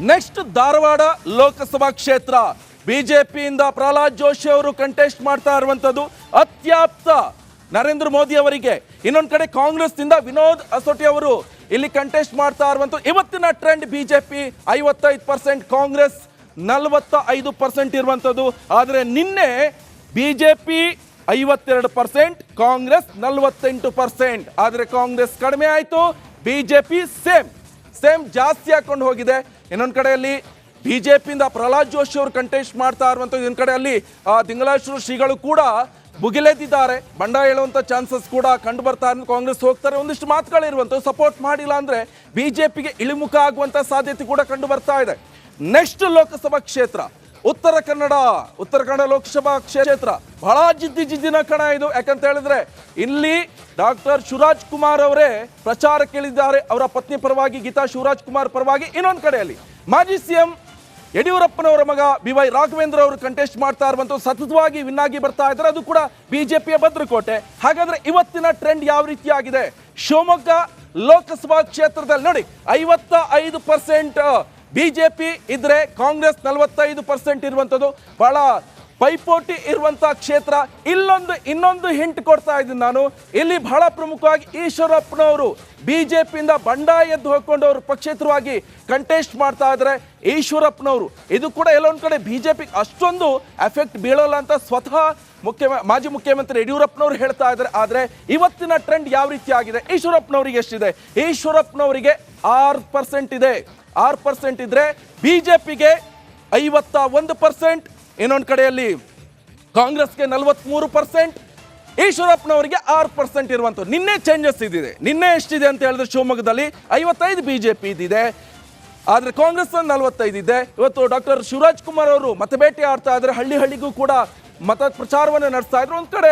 Next Dharwad Lok Sabha ಕ್ಷೇತ್ರ ಬಿಜೆಪಿಯಿಂದ ಪ್ರಹ್ಲಾದ್ ಜೋಶಿ ಅವರು ಕಂಟೆಸ್ಟ್ ಮಾಡ್ತಾ ಇರುವಂತದ್ದು ಅತ್ಯಾಪ್ತ ನರೇಂದ್ರ ಮೋದಿ ಅವರಿಗೆ. ಇನ್ನೊಂದು ಕಡೆ ಕಾಂಗ್ರೆಸ್ನಿಂದ ವಿನೋದ್ ಅಸೋಟಿ ಅವರು ಇಲ್ಲಿ ಕಂಟೆಸ್ಟ್ ಮಾಡ್ತಾ ಇರುವಂತದ್ದು. ಇವತ್ತಿನ ಟ್ರೆಂಡ್ ಬಿಜೆಪಿ 55%, ಕಾಂಗ್ರೆಸ್ 45% ಇರುವಂತದ್ದು. ಆದರೆ ನಿನ್ನೆ ಬಿಜೆಪಿ 52%, ಕಾಂಗ್ರೆಸ್ 48%. ಆದರೆ ಕಾಂಗ್ರೆಸ್ ಕಡಿಮೆ ಆಯಿತು, ಬಿಜೆಪಿ ಸೇಮ್ ಜಾಸ್ತಿ ಹಾಕೊಂಡು ಹೋಗಿದೆ. ಇನ್ನೊಂದು ಕಡೆಯಲ್ಲಿ ಬಿಜೆಪಿಯಿಂದ ಪ್ರಹ್ಲಾದ್ ಜೋಶಿ ಅವರು ಕಂಟೆಸ್ಟ್ ಮಾಡ್ತಾ ಇರುವಂಥದ್ದು. ಇನ್ನೊಂದು ಕಡೆಯಲ್ಲಿ ದಿಂಗಳೇಶ್ವರ ಶ್ರೀಗಳು ಕೂಡ ಭುಗಿಲೆದ್ದಿದ್ದಾರೆ. ಬಂಡಾಯ ಹೇಳುವಂಥ ಚಾನ್ಸಸ್ ಕೂಡ ಕಂಡು ಬರ್ತಾ ಇರೋದು. ಕಾಂಗ್ರೆಸ್ ಹೋಗ್ತಾರೆ, ಒಂದಿಷ್ಟು ಮಾತುಗಳಿರುವಂಥದ್ದು. ಸಪೋರ್ಟ್ ಮಾಡಿಲ್ಲ ಅಂದರೆ ಬಿಜೆಪಿಗೆ ಇಳಿಮುಖ ಆಗುವಂಥ ಸಾಧ್ಯತೆ ಕೂಡ ಕಂಡು ಬರ್ತಾ ಇದೆ. ನೆಕ್ಸ್ಟ್ ಲೋಕಸಭಾ ಕ್ಷೇತ್ರ ಉತ್ತರ ಕನ್ನಡ ಲೋಕಸಭಾ ಕ್ಷೇತ್ರ ಬಹಳ ಜಿದ್ದಿನ ಕಣ ಇದು. ಯಾಕಂತ ಹೇಳಿದ್ರೆ ಇಲ್ಲಿ ಡಾಕ್ಟರ್ ಶಿವರಾಜ್ ಕುಮಾರ್ ಅವರೇ ಪ್ರಚಾರಕ್ಕಿಳಿದ್ದಾರೆ, ಅವರ ಪತ್ನಿ ಪರವಾಗಿ, ಗೀತಾ ಶಿವರಾಜ್ ಕುಮಾರ್ ಪರವಾಗಿ. ಇನ್ನೊಂದು ಕಡೆಯಲ್ಲಿ ಮಾಜಿ ಸಿಎಂ ಯಡಿಯೂರಪ್ಪನವರ ಮಗ BY ರಾಘವೇಂದ್ರ ಅವರು ಕಂಟೆಸ್ಟ್ ಮಾಡ್ತಾ ಇರುವಂಥದ್ದು. ಸತತವಾಗಿ ವಿನ್ ಆಗಿ ಬರ್ತಾ ಇದ್ದಾರೆ, ಅದು ಕೂಡ ಬಿಜೆಪಿಯ ಭದ್ರಕೋಟೆ. ಹಾಗಾದ್ರೆ ಇವತ್ತಿನ ಟ್ರೆಂಡ್ ಯಾವ ರೀತಿಯಾಗಿದೆ? ಶಿವಮೊಗ್ಗ ಲೋಕಸಭಾ ಕ್ಷೇತ್ರದಲ್ಲಿ ನೋಡಿ 55% ಬಿಜೆಪಿ ಇದ್ರೆ ಕಾಂಗ್ರೆಸ್ 45% ಇರುವಂಥದ್ದು. ಬಹಳ ಪೈಪೋಟಿ ಇರುವಂಥ ಕ್ಷೇತ್ರ. ಇನ್ನೊಂದು ಹಿಂಟ್ ಕೊಡ್ತಾ ಇದ್ದೀನಿ ನಾನು. ಇಲ್ಲಿ ಬಹಳ ಪ್ರಮುಖವಾಗಿ ಈಶ್ವರಪ್ಪನವರು ಬಿಜೆಪಿಯಿಂದ ಬಂಡಾಯ ಎದ್ದು ಹೋಗ್ಕೊಂಡು ಅವರು ಪಕ್ಷೇತರವಾಗಿ ಕಂಟೆಸ್ಟ್ ಮಾಡ್ತಾ ಇದ್ದಾರೆ. ಈಶ್ವರಪ್ಪನವರು ಇದು ಕೂಡ ಎಲ್ಲೊಂದು ಕಡೆ ಬಿಜೆಪಿಗೆ ಅಷ್ಟೊಂದು ಎಫೆಕ್ಟ್ ಬೀಳೋಲ್ಲ ಅಂತ ಸ್ವತಃ ಮಾಜಿ ಮುಖ್ಯಮಂತ್ರಿ ಯಡಿಯೂರಪ್ಪನವರು ಹೇಳ್ತಾ ಇದ್ದಾರೆ. ಆದರೆ ಇವತ್ತಿನ ಟ್ರೆಂಡ್ ಯಾವ ರೀತಿ ಆಗಿದೆ? ಈಶ್ವರಪ್ಪನವರಿಗೆ ಎಷ್ಟಿದೆ? ಈಶ್ವರಪ್ಪನವರಿಗೆ 6% ಇದೆ. 6% ಇದ್ರೆ ಬಿಜೆಪಿಗೆ 51%, ಇನ್ನೊಂದು ಕಡೆಯಲ್ಲಿ ಕಾಂಗ್ರೆಸ್ಗೆ 43%, ಈಶ್ವರಪ್ಪನವರಿಗೆ 6% ಇರುವಂಥದ್ದು. ನಿನ್ನೆ ಚೇಂಜಸ್ ಇದಿದೆ. ನಿನ್ನೆ ಎಷ್ಟಿದೆ ಅಂತ ಹೇಳಿದ್ರೆ ಶಿವಮೊಗ್ಗದಲ್ಲಿ 55 ಬಿಜೆಪಿ ಇದಿದೆ, ಆದರೆ ಕಾಂಗ್ರೆಸ್ 45 ಇದೆ. ಇವತ್ತು ಡಾಕ್ಟರ್ ಶಿವರಾಜ್ ಕುಮಾರ್ ಅವರು ಮತಬೇಟೆ ಆಡ್ತಾ ಇದ್ದಾರೆ, ಹಳ್ಳಿಗೂ ಕೂಡ ಮತ ಪ್ರಚಾರವನ್ನು ನಡೆಸ್ತಾ ಇದ್ರು. ಒಂದು ಕಡೆ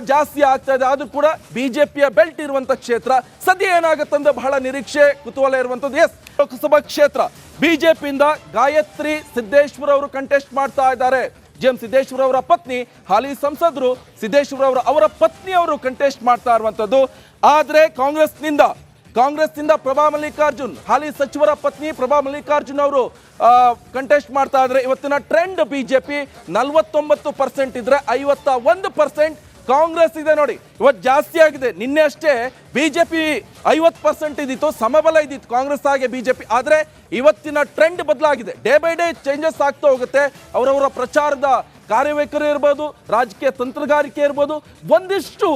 ಜಾಸ್ತಿ ಆಗ್ತಾ ಇದೆ, ಆದ್ರೂ ಕೂಡ ಬಿಜೆಪಿಯ ಬೆಲ್ಟ್ ಇರುವಂತ ಕ್ಷೇತ್ರ. ಸದ್ಯ ಏನಾಗುತ್ತಂದ್ರೆ ಬಹಳ ನಿರೀಕ್ಷೆ, ಕುತೂಹಲ ಇರುವಂತದ್ದು. ಎಸ್, ಲೋಕಸಭಾ ಕ್ಷೇತ್ರ ಬಿಜೆಪಿಯಿಂದ ಗಾಯತ್ರಿ ಸಿದ್ದೇಶ್ವರ ಅವರು ಕಂಟೆಸ್ಟ್ ಮಾಡ್ತಾ ಇದ್ದಾರೆ. GM ಸಿದ್ದೇಶ್ವರ ಅವರ ಪತ್ನಿ, ಹಾಲಿ ಸಂಸದರು ಸಿದ್ದೇಶ್ವರ ಅವರ ಪತ್ನಿಯವರು ಕಂಟೆಸ್ಟ್ ಮಾಡ್ತಾ ಇರುವಂತದ್ದು. ಆದ್ರೆ ಕಾಂಗ್ರೆಸ್ನಿಂದ ಪ್ರಭಾ ಮಲ್ಲಿಕಾರ್ಜುನ್, ಹಾಲಿ ಸಚಿವರ ಪತ್ನಿ ಪ್ರಭಾ ಮಲ್ಲಿಕಾರ್ಜುನ್ ಅವರು ಕಂಟೆಸ್ಟ್ ಮಾಡ್ತಾ ಇದ್ರೆ. ಇವತ್ತಿನ ಟ್ರೆಂಡ್ ಬಿಜೆಪಿ 49% ಇದ್ರೆ 51% ಕಾಂಗ್ರೆಸ್ ಇದೆ. ನೋಡಿ, ಇವತ್ತು ಜಾಸ್ತಿ ಆಗಿದೆ. ನಿನ್ನೆ ಅಷ್ಟೇ ಬಿಜೆಪಿ 50% ಇದ್ದಿತ್ತು, ಸಮಬಲ ಇದ್ದಿತ್ತು ಕಾಂಗ್ರೆಸ್ ಹಾಗೆ ಬಿಜೆಪಿ. ಆದರೆ ಇವತ್ತಿನ ಟ್ರೆಂಡ್ ಬದಲಾಗಿದೆ. ಡೇ ಬೈ ಡೇ ಚೇಂಜಸ್ ಆಗ್ತಾ ಹೋಗುತ್ತೆ. ಅವರವರ ಪ್ರಚಾರದ ಕಾರ್ಯವೈಖರಿ ಇರ್ಬೋದು, ರಾಜಕೀಯ ತಂತ್ರಗಾರಿಕೆ ಇರ್ಬೋದು, ಒಂದಿಷ್ಟು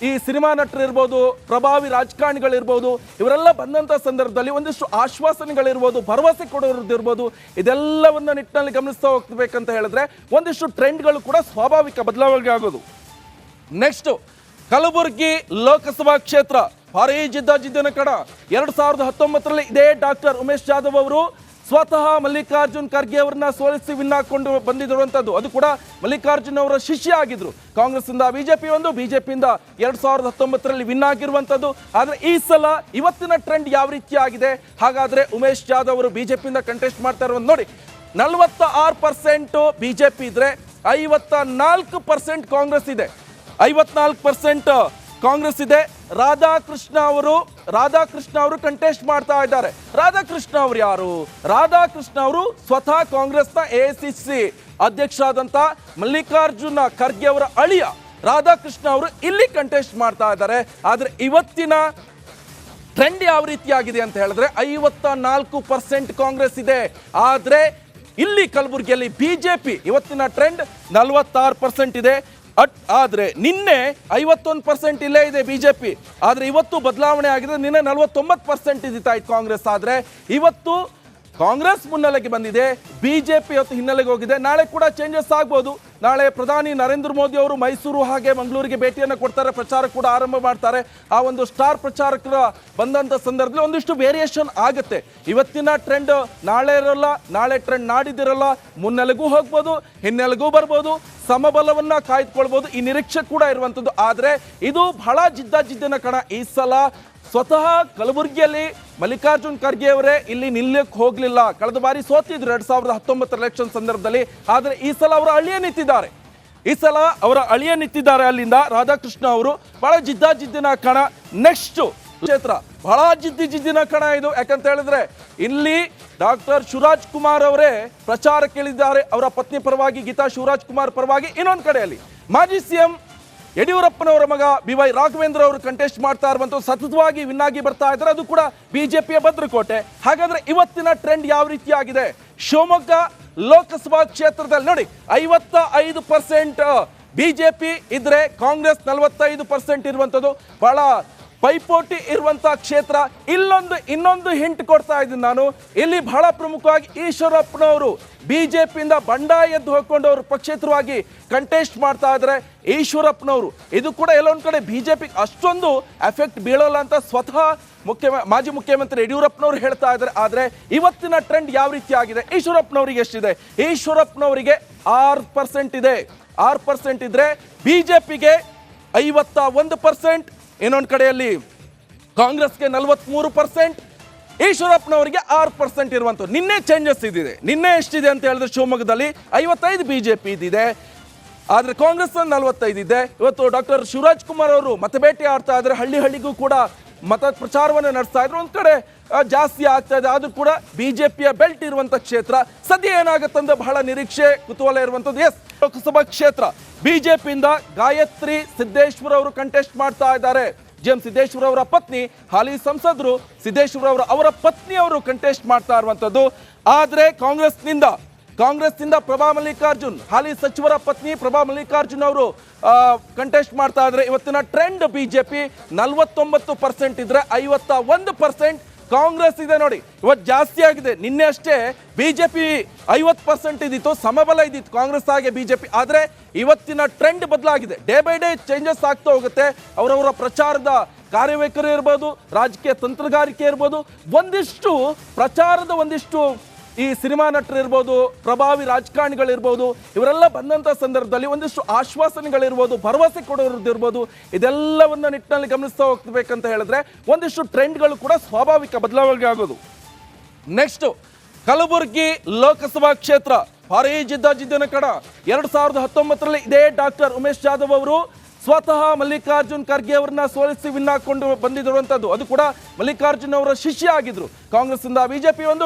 ಈ ಸಿನಿಮಾ ನಟರು ಇರ್ಬೋದು, ಪ್ರಭಾವಿ ರಾಜಕಾರಣಿಗಳಿರ್ಬೋದು, ಇವರೆಲ್ಲ ಬಂದಂಥ ಸಂದರ್ಭದಲ್ಲಿ ಒಂದಿಷ್ಟು ಆಶ್ವಾಸನೆಗಳಿರ್ಬೋದು, ಭರವಸೆ ಕೊಡೋದಿರ್ಬೋದು, ಇದೆಲ್ಲವನ್ನ ನಿಟ್ಟಿನಲ್ಲಿ ಗಮನಿಸ್ತಾ ಹೋಗ್ಬೇಕಂತ ಹೇಳಿದ್ರೆ ಒಂದಿಷ್ಟು ಟ್ರೆಂಡ್ಗಳು ಕೂಡ ಸ್ವಾಭಾವಿಕ ಬದಲಾವಣೆ ಆಗೋದು. ನೆಕ್ಸ್ಟ್ ಕಲಬುರಗಿ ಲೋಕಸಭಾ ಕ್ಷೇತ್ರ ಭಾರೀ ಜಿದ್ದಿನ ಕಣ. 2019ರಲ್ಲಿ ಇದೇ ಡಾಕ್ಟರ್ ಉಮೇಶ್ ಜಾಧವ್ ಅವರು ಸ್ವತಃ ಮಲ್ಲಿಕಾರ್ಜುನ್ ಖರ್ಗೆ ಅವರನ್ನ ಸೋಲಿಸಿ ವಿನ್ ಹಾಕೊಂಡು ಬಂದಿರುವಂಥದ್ದು. ಅದು ಕೂಡ ಮಲ್ಲಿಕಾರ್ಜುನ್ ಅವರ ಶಿಷ್ಯ ಆಗಿದ್ರು. ಕಾಂಗ್ರೆಸ್ಸಿಂದ ಬಿಜೆಪಿಯಿಂದ 2019ರಲ್ಲಿ ವಿನ್ ಆಗಿರುವಂಥದ್ದು. ಆದರೆ ಈ ಸಲ ಇವತ್ತಿನ ಟ್ರೆಂಡ್ ಯಾವ ರೀತಿ ಆಗಿದೆ? ಹಾಗಾದ್ರೆ ಉಮೇಶ್ ಜಾಧವ್ ಅವರು ಬಿಜೆಪಿಯಿಂದ ಕಂಟೆಸ್ಟ್ ಮಾಡ್ತಾ ಇರುವಂತ ನೋಡಿ, 46% ಬಿಜೆಪಿ ಇದ್ರೆ 54% ಕಾಂಗ್ರೆಸ್ ಇದೆ. 54% ಕಾಂಗ್ರೆಸ್ ಇದೆ. ರಾಧಾಕೃಷ್ಣ ಅವರು ಕಂಟೆಸ್ಟ್ ಮಾಡ್ತಾ ಇದ್ದಾರೆ. ರಾಧಾಕೃಷ್ಣ ಅವರು ಯಾರು? ರಾಧಾಕೃಷ್ಣ ಅವರು ಸ್ವತಃ ಕಾಂಗ್ರೆಸ್ನ AICC ಅಧ್ಯಕ್ಷರಾದಂಥ ಮಲ್ಲಿಕಾರ್ಜುನ ಖರ್ಗೆ ಅವರ ಅಳಿಯ ರಾಧಾಕೃಷ್ಣ ಅವರು ಇಲ್ಲಿ ಕಂಟೆಸ್ಟ್ ಮಾಡ್ತಾ ಇದ್ದಾರೆ. ಆದರೆ ಇವತ್ತಿನ ಟ್ರೆಂಡ್ ಯಾವ ರೀತಿಯಾಗಿದೆ ಅಂತ ಹೇಳಿದ್ರೆ 54% ಕಾಂಗ್ರೆಸ್ ಇದೆ. ಆದರೆ ಇಲ್ಲಿ ಕಲಬುರಗಿಯಲ್ಲಿ ಬಿಜೆಪಿ ಇವತ್ತಿನ ಟ್ರೆಂಡ್ 46% ಇದೆ. ಆದರೆ ನಿನ್ನೆ 51% ಇಲ್ಲೇ ಇದೆ ಬಿಜೆಪಿ. ಆದರೆ ಇವತ್ತು ಬದಲಾವಣೆ ಆಗಿದೆ. ನಿನ್ನೆ 49% ಇದ್ದಿತ್ತು ಕಾಂಗ್ರೆಸ್. ಆದರೆ ಇವತ್ತು ಕಾಂಗ್ರೆಸ್ ಮುನ್ನೆಲೆಗೆ ಬಂದಿದೆ, ಬಿಜೆಪಿ ಇವತ್ತು ಹಿನ್ನೆಲೆಗೆ ಹೋಗಿದೆ. ನಾಳೆ ಕೂಡ ಚೇಂಜಸ್ ಆಗ್ಬೋದು. ನಾಳೆ ಪ್ರಧಾನಿ ನರೇಂದ್ರ ಮೋದಿ ಅವರು ಮೈಸೂರು ಹಾಗೆ ಮಂಗಳೂರಿಗೆ ಭೇಟಿಯನ್ನು ಕೊಡ್ತಾರೆ, ಪ್ರಚಾರ ಕೂಡ ಆರಂಭ ಮಾಡ್ತಾರೆ. ಆ ಒಂದು ಸ್ಟಾರ್ ಪ್ರಚಾರಕರ ಬಂದಂಥ ಸಂದರ್ಭದಲ್ಲಿ ಒಂದಿಷ್ಟು ವೇರಿಯೇಷನ್ ಆಗುತ್ತೆ. ಇವತ್ತಿನ ಟ್ರೆಂಡ್ ನಾಳೆ ಇರೋಲ್ಲ, ನಾಳೆ ಟ್ರೆಂಡ್ ನಾಡಿದ್ದಿರಲ್ಲ. ಮುನ್ನೆಲೆಗೂ ಹೋಗ್ಬೋದು, ಹಿನ್ನೆಲೆಗೂ ಬರ್ಬೋದು, ಸಮಬಲವನ್ನ ಕಾಯ್ದುಕೊಳ್ಬೋದು, ಈ ನಿರೀಕ್ಷೆ ಕೂಡ ಇರುವಂಥದ್ದು. ಆದರೆ ಇದು ಬಹಳ ಜಿದ್ದಿನ ಕಣ. ಈ ಸಲ ಸ್ವತಃ ಕಲಬುರಗಿಯಲ್ಲಿ ಮಲ್ಲಿಕಾರ್ಜುನ್ ಖರ್ಗೆ ಅವರೇ ಇಲ್ಲಿ ನಿಲ್ಲಕ್ಕೆ ಹೋಗಲಿಲ್ಲ. ಕಳೆದ ಬಾರಿ ಸೋತಿದ್ರು 2019 ಎಲೆಕ್ಷನ್ ಸಂದರ್ಭದಲ್ಲಿ. ಆದರೆ ಈ ಸಲ ಅವರ ಅಳಿಯ ನಿಂತಿದ್ದಾರೆ. ಅಲ್ಲಿಂದ ರಾಧಾಕೃಷ್ಣ ಅವರು ಬಹಳ ಜಿದ್ದಿನ ಕಣ. ನೆಕ್ಸ್ಟ್ ಕ್ಷೇತ್ರ ಬಹಳ ಜಿದ್ದಿನ ಕಣ ಇದು. ಯಾಕಂತ ಹೇಳಿದ್ರೆ ಇಲ್ಲಿ ಡಾಕ್ಟರ್ ಶಿವರಾಜ್ ಕುಮಾರ್ ಅವರೇ ಪ್ರಚಾರಕ್ಕಿಳಿದ್ದಾರೆ, ಅವರ ಪತ್ನಿ ಪರವಾಗಿ ಗೀತಾ ಶಿವರಾಜ್ ಕುಮಾರ್ ಪರವಾಗಿ. ಇನ್ನೊಂದು ಕಡೆಯಲ್ಲಿ ಮಾಜಿ ಸಿಎಂ ಯಡಿಯೂರಪ್ಪನವರ ಮಗ BY ರಾಘವೇಂದ್ರ ಅವರು ಕಂಟೆಸ್ಟ್ ಮಾಡ್ತಾ ಇರುವಂತದ್ದು ಸತತವಾಗಿ ವಿನ್ ಆಗಿ ಬರ್ತಾ ಇದ್ದಾರೆ. ಅದು ಕೂಡ ಬಿಜೆಪಿಯ ಭದ್ರಕೋಟೆ. ಹಾಗಾದ್ರೆ ಇವತ್ತಿನ ಟ್ರೆಂಡ್ ಯಾವ ರೀತಿಯಾಗಿದೆ? ಶಿವಮೊಗ್ಗ ಲೋಕಸಭಾ ಕ್ಷೇತ್ರದಲ್ಲಿ ನೋಡಿ 55% ಬಿಜೆಪಿ ಇದ್ರೆ ಕಾಂಗ್ರೆಸ್ 45% ಇರುವಂತದ್ದು ಬಹಳ ಪೈಪೋಟಿ ಇರುವಂತಹ ಕ್ಷೇತ್ರ. ಇನ್ನೊಂದು ಹಿಂಟ್ ಕೊಡ್ತಾ ಇದ್ದೀನಿ ನಾನು. ಇಲ್ಲಿ ಬಹಳ ಪ್ರಮುಖವಾಗಿ ಈಶ್ವರಪ್ಪನವರು ಬಿಜೆಪಿಯಿಂದ ಬಂಡಾಯ ಎದ್ದು ಹೋಗ್ಕೊಂಡು ಅವರು ಪಕ್ಷೇತರವಾಗಿ ಕಂಟೆಸ್ಟ್ ಮಾಡ್ತಾ ಇದ್ದಾರೆ. ಈಶ್ವರಪ್ಪನವರು ಇದು ಕೂಡ ಎಲ್ಲೊಂದು ಕಡೆ ಬಿಜೆಪಿ ಅಷ್ಟೊಂದು ಎಫೆಕ್ಟ್ ಬೀಳೋಲ್ಲ ಅಂತ ಸ್ವತಃ ಮಾಜಿ ಮುಖ್ಯಮಂತ್ರಿ ಯಡಿಯೂರಪ್ಪನವರು ಹೇಳ್ತಾ ಇದ್ದಾರೆ. ಆದರೆ ಇವತ್ತಿನ ಟ್ರೆಂಡ್ ಯಾವ ರೀತಿ ಆಗಿದೆ? ಈಶ್ವರಪ್ಪನವರಿಗೆ ಎಷ್ಟಿದೆ? ಈಶ್ವರಪ್ಪನವರಿಗೆ 6% ಇದೆ. 6% ಇದ್ರೆ ಬಿಜೆಪಿಗೆ 51%, ಇನ್ನೊಂದು ಕಡೆಯಲ್ಲಿ ಕಾಂಗ್ರೆಸ್ಗೆ 43%, ಈಶ್ವರಪ್ಪನವರಿಗೆ 6% ಇರುವಂಥದ್ದು. ನಿನ್ನೆ ಚೇಂಜಸ್ ಇದಿದೆ. ನಿನ್ನೆ ಎಷ್ಟಿದೆ ಅಂತ ಹೇಳಿದ್ರೆ ಶಿವಮೊಗ್ಗದಲ್ಲಿ 55 ಬಿಜೆಪಿ ಇದಿದೆ, ಆದರೆ ಕಾಂಗ್ರೆಸ್ 45 ಇದೆ. ಇವತ್ತು ಡಾಕ್ಟರ್ ಶಿವರಾಜ್ ಕುಮಾರ್ ಅವರು ಮತಬೇಟೆ ಆಡ್ತಾ ಇದ್ದಾರೆ, ಹಳ್ಳಿಗೂ ಕೂಡ ಮತ ಪ್ರಚಾರವನ್ನು ನಡೆಸ್ತಾ ಇದ್ರು. ಒಂದು ಕಡೆ ಜಾಸ್ತಿ ಆಗ್ತಾ ಇದೆ, ಆದ್ರೂ ಕೂಡ ಬಿಜೆಪಿಯ ಬೆಲ್ಟ್ ಇರುವಂತ ಕ್ಷೇತ್ರ. ಸದ್ಯ ಏನಾಗುತ್ತಂದ್ರೆ ಬಹಳ ನಿರೀಕ್ಷೆ ಕುತೂಹಲ ಇರುವಂತದ್ದು. ಎಸ್, ಲೋಕಸಭಾ ಕ್ಷೇತ್ರ ಬಿಜೆಪಿಯಿಂದ ಗಾಯತ್ರಿ ಸಿದ್ದೇಶ್ವರ ಅವರು ಕಂಟೆಸ್ಟ್ ಮಾಡ್ತಾ ಇದ್ದಾರೆ. GM ಸಿದ್ದೇಶ್ವರ ಅವರ ಪತ್ನಿ, ಹಾಲಿ ಸಂಸದರು ಸಿದ್ದೇಶ್ವರ ಅವರ ಪತ್ನಿ ಅವರು ಕಂಟೆಸ್ಟ್ ಮಾಡ್ತಾ ಇರುವಂತದ್ದು. ಆದ್ರೆ ಕಾಂಗ್ರೆಸ್ನಿಂದ ಪ್ರಭಾ ಮಲ್ಲಿಕಾರ್ಜುನ್, ಹಾಲಿ ಸಚಿವರ ಪತ್ನಿ ಪ್ರಭಾ ಮಲ್ಲಿಕಾರ್ಜುನ್ ಅವರು ಕಂಟೆಸ್ಟ್ ಮಾಡ್ತಾ ಇದ್ರೆ. ಇವತ್ತಿನ ಟ್ರೆಂಡ್ ಬಿಜೆಪಿ 49% ಇದ್ರೆ 51% ಕಾಂಗ್ರೆಸ್ ಇದೆ. ನೋಡಿ, ಇವತ್ತು ಜಾಸ್ತಿ ಆಗಿದೆ. ನಿನ್ನೆ ಅಷ್ಟೇ ಬಿಜೆಪಿ 50% ಇದ್ದಿತ್ತು, ಸಮಬಲ ಇದ್ದಿತ್ತು ಕಾಂಗ್ರೆಸ್ ಹಾಗೆ ಬಿಜೆಪಿ. ಆದರೆ ಇವತ್ತಿನ ಟ್ರೆಂಡ್ ಬದಲಾಗಿದೆ. ಡೇ ಬೈ ಡೇ ಚೇಂಜಸ್ ಆಗ್ತಾ ಹೋಗುತ್ತೆ. ಅವರವರ ಪ್ರಚಾರದ ಕಾರ್ಯವೈಖರಿ ಇರ್ಬೋದು, ರಾಜಕೀಯ ತಂತ್ರಗಾರಿಕೆ ಇರ್ಬೋದು, ಒಂದಿಷ್ಟು ಈ ಸಿನಿಮಾ ನಟರು ಇರ್ಬೋದು, ಪ್ರಭಾವಿ ರಾಜಕಾರಣಿಗಳಿರ್ಬೋದು, ಇವರೆಲ್ಲ ಬಂದಂಥ ಸಂದರ್ಭದಲ್ಲಿ ಒಂದಿಷ್ಟು ಆಶ್ವಾಸನೆಗಳಿರ್ಬೋದು, ಭರವಸೆ ಕೊಡೋದಿರ್ಬೋದು, ಇದೆಲ್ಲವನ್ನ ನಿಟ್ಟಿನಲ್ಲಿ ಗಮನಿಸ್ತಾ ಹೋಗ್ಬೇಕಂತ ಹೇಳಿದ್ರೆ ಒಂದಿಷ್ಟು ಟ್ರೆಂಡ್ಗಳು ಕೂಡ ಸ್ವಾಭಾವಿಕ ಬದಲಾವಣೆ ಆಗೋದು. ನೆಕ್ಸ್ಟ್, ಕಲಬುರಗಿ ಲೋಕಸಭಾ ಕ್ಷೇತ್ರ ಭಾರೀ ಜಿದ್ದಿನ ಕಣ. 2019ರಲ್ಲಿ ಇದೇ ಡಾಕ್ಟರ್ ಉಮೇಶ್ ಜಾಧವ್ ಅವರು ಸ್ವತಃ ಮಲ್ಲಿಕಾರ್ಜುನ್ ಖರ್ಗೆ ಅವರನ್ನ ಸೋಲಿಸಿ ವಿನ್ ಹಾಕೊಂಡು ಬಂದಿರುವಂತದ್ದು. ಅದು ಕೂಡ ಮಲ್ಲಿಕಾರ್ಜುನ್ ಅವರ ಶಿಷ್ಯ ಆಗಿದ್ರು. ಕಾಂಗ್ರೆಸ್ ಇಂದ ಬಿಜೆಪಿಯಿಂದ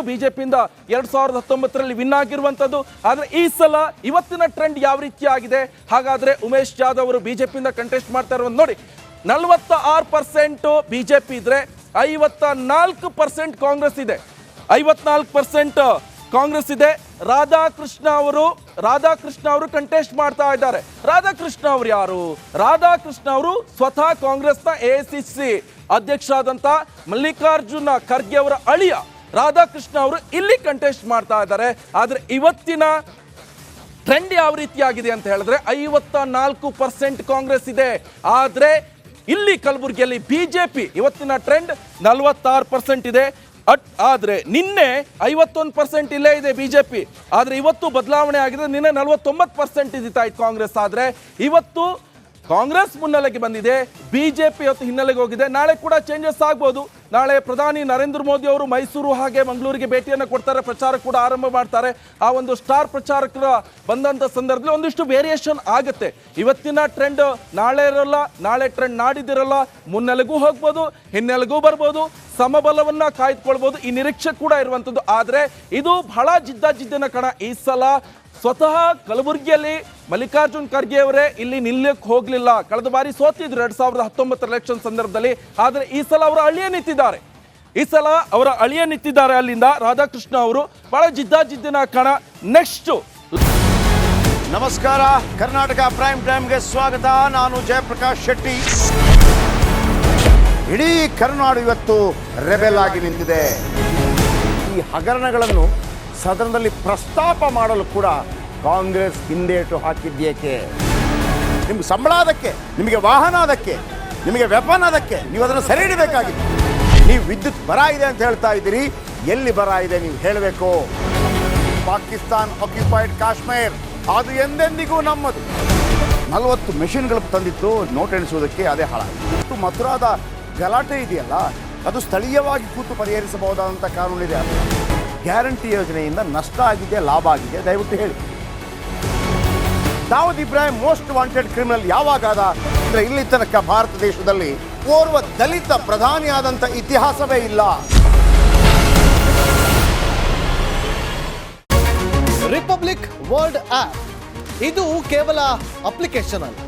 2019ರಲ್ಲಿ ವಿನ್ ಆಗಿರುವಂತದ್ದು. ಆದ್ರೆ ಈ ಸಲ ಇವತ್ತಿನ ಟ್ರೆಂಡ್ ಯಾವ ರೀತಿ ಆಗಿದೆ? ಹಾಗಾದ್ರೆ ಉಮೇಶ್ ಜಾಧವ್ ಅವರು ಬಿಜೆಪಿಯಿಂದ ಕಂಟೆಸ್ಟ್ ಮಾಡ್ತಾ ಇರುವಂತ ನೋಡಿ, 46% ಬಿಜೆಪಿ ಇದ್ರೆ 54% ಕಾಂಗ್ರೆಸ್ ಇದೆ. 54% ಕಾಂಗ್ರೆಸ್ ಇದೆ. ರಾಧಾಕೃಷ್ಣ ಅವರು ಕಂಟೆಸ್ಟ್ ಮಾಡ್ತಾ ಇದ್ದಾರೆ. ರಾಧಾಕೃಷ್ಣ ಅವರು ಯಾರು? ರಾಧಾಕೃಷ್ಣ ಅವರು ಸ್ವತಃ ಕಾಂಗ್ರೆಸ್ನ AICC ಅಧ್ಯಕ್ಷರಾದಂತ ಮಲ್ಲಿಕಾರ್ಜುನ ಖರ್ಗೆ ಅವರ ಅಳಿಯ ರಾಧಾಕೃಷ್ಣ ಅವರು ಇಲ್ಲಿ ಕಂಟೆಸ್ಟ್ ಮಾಡ್ತಾ ಇದ್ದಾರೆ. ಆದ್ರೆ ಇವತ್ತಿನ ಟ್ರೆಂಡ್ ಯಾವ ರೀತಿಯಾಗಿದೆ ಅಂತ ಹೇಳಿದ್ರೆ 54% ಕಾಂಗ್ರೆಸ್ ಇದೆ. ಆದ್ರೆ ಇಲ್ಲಿ ಕಲಬುರಗಿಯಲ್ಲಿ ಬಿಜೆಪಿ ಇವತ್ತಿನ ಟ್ರೆಂಡ್ 46% ಇದೆ. ಆದ್ರೆ ನಿನ್ನೆ 51% ಇಲ್ಲೇ ಇದೆ ಬಿಜೆಪಿ. ಆದ್ರೆ ಇವತ್ತು ಬದಲಾವಣೆ ಆಗಿದೆ. ನಿನ್ನೆ 49% ಇದ್ದಿತ್ತು ಕಾಂಗ್ರೆಸ್. ಆದ್ರೆ ಇವತ್ತು ಕಾಂಗ್ರೆಸ್ ಮುನ್ನೆಲೆಗೆ ಬಂದಿದೆ, ಬಿಜೆಪಿ ಇವತ್ತು ಹಿನ್ನೆಲೆಗೆ ಹೋಗಿದೆ. ನಾಳೆ ಕೂಡ ಚೇಂಜಸ್ ಆಗ್ಬೋದು. ನಾಳೆ ಪ್ರಧಾನಿ ನರೇಂದ್ರ ಮೋದಿ ಅವರು ಮೈಸೂರು ಹಾಗೆ ಮಂಗಳೂರಿಗೆ ಭೇಟಿಯನ್ನು ಕೊಡ್ತಾರೆ, ಪ್ರಚಾರ ಕೂಡ ಆರಂಭ ಮಾಡ್ತಾರೆ. ಆ ಒಂದು ಸ್ಟಾರ್ ಪ್ರಚಾರಕರ ಬಂದಂಥ ಸಂದರ್ಭದಲ್ಲಿ ಒಂದಿಷ್ಟು ವೇರಿಯೇಷನ್ ಆಗುತ್ತೆ. ಇವತ್ತಿನ ಟ್ರೆಂಡ್ ನಾಳೆ ಇರಲ್ಲ, ನಾಳೆ ಟ್ರೆಂಡ್ ನಾಡಿದ್ದಿರಲ್ಲ. ಮುನ್ನೆಲೆಗೂ ಹೋಗ್ಬೋದು, ಹಿನ್ನೆಲೆಗೂ ಬರ್ಬೋದು, ಸಮಬಲವನ್ನ ಕಾಯ್ದುಕೊಳ್ಬೋದು. ಈ ನಿರೀಕ್ಷೆ ಕೂಡ ಇರುವಂಥದ್ದು. ಆದರೆ ಇದು ಬಹಳ ಜಿದ್ದಿನ ಕಣ. ಈ ಸಲ ಸ್ವತಃ ಕಲಬುರಗಿಯಲ್ಲಿ ಮಲ್ಲಿಕಾರ್ಜುನ್ ಖರ್ಗೆ ಅವರೇ ಇಲ್ಲಿ ನಿಲ್ಲಕ್ಕೆ ಹೋಗಲಿಲ್ಲ. ಕಳೆದ ಬಾರಿ ಸೋತಿದ್ರು 2019 ಎಲೆಕ್ಷನ್ ಸಂದರ್ಭದಲ್ಲಿ. ಆದರೆ ಈ ಸಲ ಅವರ ಅಳಿಯ ನಿಂತಿದ್ದಾರೆ. ಅಲ್ಲಿಂದ ರಾಧಾಕೃಷ್ಣ ಅವರು ಬಹಳ ಜಿದ್ದಿನ ಕಣ. ನೆಕ್ಸ್ಟ್, ನಮಸ್ಕಾರ, ಕರ್ನಾಟಕ ಪ್ರೈಮ್ ಟೈಮ್ಗೆ ಸ್ವಾಗತ. ನಾನು ಜಯಪ್ರಕಾಶ್ ಶೆಟ್ಟಿ. ಇಡೀ ಕರ್ನಾಡು ಇವತ್ತು ರೆಬೆಲ್ ಆಗಿ ನಿಂತಿದೆ. ಈ ಹಗರಣಗಳನ್ನು ಸದನದಲ್ಲಿ ಪ್ರಸ್ತಾಪ ಮಾಡಲು ಕೂಡ ಕಾಂಗ್ರೆಸ್ ಹಿಂದೇಟು ಹಾಕಿದ್ದೇಕೆ? ನಿಮ್ಗೆ ಸಂಬಳ ಅದಕ್ಕೆ, ನಿಮಗೆ ವಾಹನ ಅದಕ್ಕೆ, ನಿಮಗೆ ವೆಪನ್ ಅದಕ್ಕೆ, ನೀವು ಅದನ್ನು ಸೆರೆ ಹಿಡಿಬೇಕಾಗಿದೆ. ನೀವು ವಿದ್ಯುತ್ ಬರ ಇದೆ ಅಂತ ಹೇಳ್ತಾ ಇದ್ದೀರಿ. ಎಲ್ಲಿ ಬರ ಇದೆ ನೀವು ಹೇಳಬೇಕು. ಪಾಕಿಸ್ತಾನ್ ಆಕ್ಯುಪೈಡ್ ಕಾಶ್ಮೀರ್ ಅದು ಎಂದೆಂದಿಗೂ ನಮ್ಮದು. 40 ಮೆಷಿನ್ಗಳು ತಂದಿತ್ತು ನೋಟ್ ಎಣಿಸುವುದಕ್ಕೆ, ಅದೇ ಹಾಳಾಯಿತು. ಮಥುರಾದ ಗಲಾಟೆ ಇದೆಯಲ್ಲ, ಅದು ಸ್ಥಳೀಯವಾಗಿ ಕೂತು ಪರಿಹರಿಸಬಹುದಾದಂಥ ಕಾನೂನಿದೆ. ಗ್ಯಾರಂಟಿ ಯೋಜನೆಯಿಂದ ನಷ್ಟ ಆಗಿದೆ, ಲಾಭ ಆಗಿದೆ, ದಯವಿಟ್ಟು ಹೇಳಿ. Dawood Ibrahim most wanted criminal ಯಾವಾಗ ಆದ ಅಂದರೆ ಇಲ್ಲಿ ತನಕ ಭಾರತ ದೇಶದಲ್ಲಿ ಓರ್ವ ದಲಿತ ಪ್ರಧಾನಿಯಾದಂಥ ಇತಿಹಾಸವೇ ಇಲ್ಲ. ರಿಪಬ್ಲಿಕ್ ವರ್ಲ್ಡ್ ಆಪ್ ಇದು ಕೇವಲ ಅಪ್ಲಿಕೇಶನ್ ಅಲ್ಲ,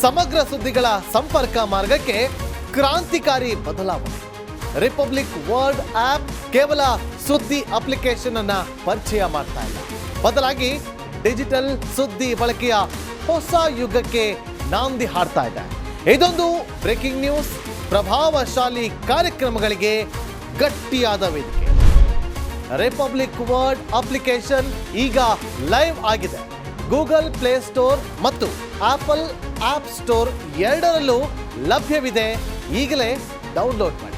ಸಮಗ್ರ ಸುದ್ದಿಗಳ ಸಂಪರ್ಕ ಮಾರ್ಗಕ್ಕೆ ಕ್ರಾಂತಿಕಾರಿ ಬದಲಾವಣೆ. ರಿಪಬ್ಲಿಕ್ ವರ್ಲ್ಡ್ ಆಪ್ ಕೇವಲ ಸುದ್ದಿ ಅಪ್ಲಿಕೇಶನ್ ಅನ್ನ ಪರಿಚಯ ಮಾಡ್ತಾ ಇಲ್ಲ, ಬದಲಾಗಿ ಡಿಜಿಟಲ್ ಸುದ್ದಿ ಬಳಕೆಯ ಹೊಸ ಯುಗಕ್ಕೆ ನಾಂದಿ ಹಾಡ್ತಾ ಇದೆ. ಇದೊಂದು ಬ್ರೇಕಿಂಗ್ ನ್ಯೂಸ್, ಪ್ರಭಾವಶಾಲಿ ಕಾರ್ಯಕ್ರಮಗಳಿಗೆ ಗಟ್ಟಿಯಾದ ವೇದಿಕೆ. ರಿಪಬ್ಲಿಕ್ ವರ್ಲ್ಡ್ ಅಪ್ಲಿಕೇಶನ್ ಈಗ ಲೈವ್ ಆಗಿದೆ. ಗೂಗಲ್ ಪ್ಲೇ ಸ್ಟೋರ್ ಮತ್ತು ಆಪಲ್ ಆಪ್ ಸ್ಟೋರ್ ಎರಡರಲ್ಲೂ ಲಭ್ಯವಿದೆ. ಈಗಲೇ ಡೌನ್ಲೋಡ್ ಮಾಡಿ.